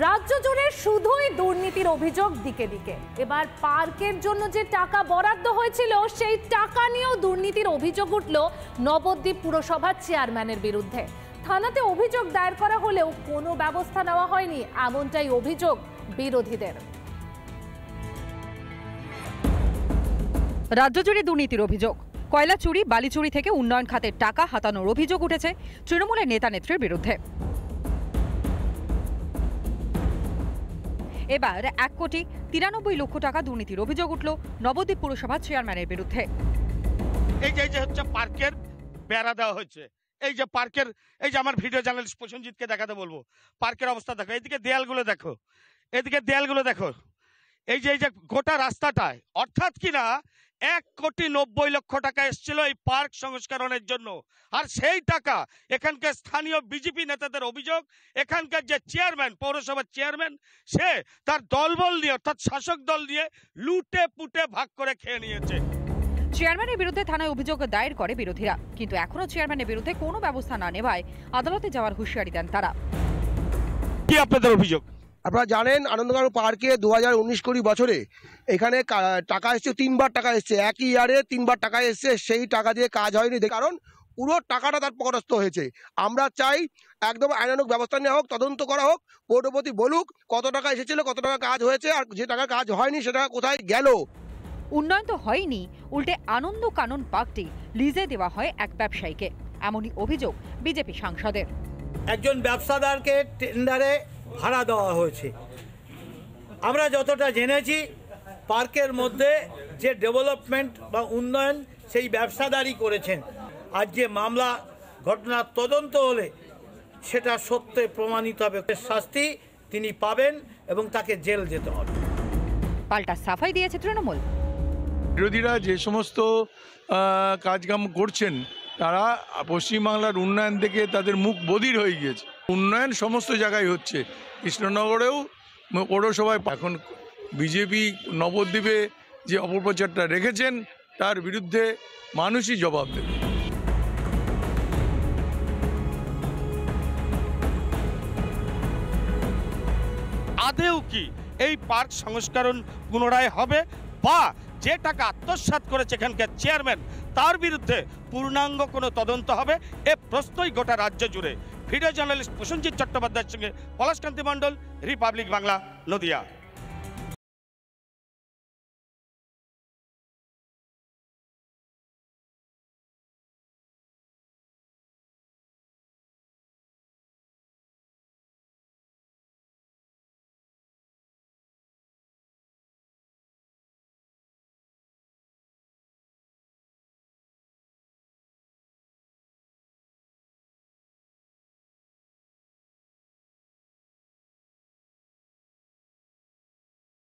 রাজ্য জুড়ে শুধুই দুর্নীতির অভিযোগ দিকে দিকে। এবার পার্কের জন্য যে টাকা বরাদ্দ হয়েছিল সেই টাকা নিয়েও দুর্নীতির অভিযোগ উঠল নবদ্বীপ পুরসভার চেয়ারম্যানের বিরুদ্ধে। থানাতে অভিযোগ দায়ের করা হলেও কোনো ব্যবস্থা নেওয়া হয়নি, এমনটাই অভিযোগ বিরোধীদের। রাজ্য জুড়ে দুর্নীতির অভিযোগ, কয়লা চুরি, বালি চুরি থেকে উন্নয়ন খাতের টাকা হাতানোর অভিযোগ উঠেছে তৃণমূলের নেতা নেত্রীর বিরুদ্ধে। এবার 1,93,00,000 টাকা দুর্নীতির অভিযোগ উঠল নবদ্বীপ পুরসভার চেয়ারম্যানের বিরুদ্ধে। এই যে হচ্ছে পার্কের বেড়া দেওয়া হয়েছে, এই যে পার্কের, এই যে আমার ভিডিও জার্নালিস্ট প্রসেনজিৎকে দেখাতে বলবো, পার্কের অবস্থা দেখো, এদিকে দেয়ালগুলো দেখো, এদিকে দেয়ালগুলো দেখো, এই যে গোটা রাস্তাটায়, অর্থাৎ কিনা 1,90,00,000 টাকা এসেছিল এই পার্ক সংস্করণের জন্য। আর সেই টাকা এখানকার স্থানীয় বিজেপি নেতাদের অভিযোগ, এখানকার যে চেয়ারম্যান, পৌরসভার চেয়ারম্যান, সে তার দলবল নিয়ে, অর্থাৎ শাসক দল নিয়ে লুটে পুটে ভাগ করে খেয়ে নিয়েছে। চেয়ারম্যানের বিরুদ্ধে থানায় অভিযোগ দায়ের করে বিরোধীরা, কিন্তু এখনো চেয়ারম্যানের বিরুদ্ধে কোনো ব্যবস্থা না নেওয়ায় আদালতে যাওয়ার হুঁশিয়ারি দেন তারা। কি আপনাদের অভিযোগ? আপনারা জানেন আনন্দকানন পার্কে 2019-20 বছরে এখানে টাকা এসছে, 3বার টাকা এসছে, একই ইয়ারে 3বার টাকা এসছে। সেই টাকা দিয়ে কাজ হয়নি, কারণ পুরো টাকাটা তার পকেটস্থ হয়েছে। আমরা চাই একদম আইনানুগ ব্যবস্থা নেওয়া হোক, তদন্ত করা হোক, পৌরপতি বলুক কত টাকা এসেছিল, কত টাকা কাজ হয়েছে, আর যে টাকা কাজ হয়নি সেটা কোথায় গেল। উন্নয়ন তো হয়নি, উল্টে আনন্দ কানন পার্কটি লিজে দেওয়া হয় এক ব্যবসায়ীকে, এমনই অভিযোগ বিজেপি সাংসদের। একজন ব্যবসাদারকে টেন্ডারে ভাড়া দেওয়া হয়েছে। আমরা যতটা জেনেছি পার্কের মধ্যে যে ডেভেলপমেন্ট বা উন্নয়ন সেই ব্যবসাদারই করেছেন। আজ যে মামলা ঘটনার তদন্ত হলে সেটা সত্যে প্রমাণিত হবে, শাস্তি তিনি পাবেন এবং তাকে জেল যেতে হবে। পাল্টা সাফাই দিয়েছে তৃণমূল। বিরোধীরা যে সমস্ত কাজকাম করছেন তারা পশ্চিমবাংলার উন্নয়ন থেকে তাদের মুখ বধির হয়ে গিয়েছে। উন্নয়ন সমস্ত জায়গায় হচ্ছে, কৃষ্ণনগরেও পৌরসভায়। এখন বিজেপি নবদ্বীপে যে অপপ্রচারটা রেখেছেন তার বিরুদ্ধে মানুষই জবাব দেবে। আদেও কি এই পার্ক সংস্করণ পুনরায় হবে, বা যে টাকা আত্মসাৎ করেছে এখানকার চেয়ারম্যান তার বিরুদ্ধে পূর্ণাঙ্গ কোনো তদন্ত হবে, এ প্রশ্নই গোটা রাজ্য জুড়ে। ভিডিও জার্নালিস্ট প্রসেনজিৎ চট্টোপাধ্যায়ের সঙ্গে পলাশকান্তি মণ্ডল, রিপাবলিক বাংলা, নদিয়া।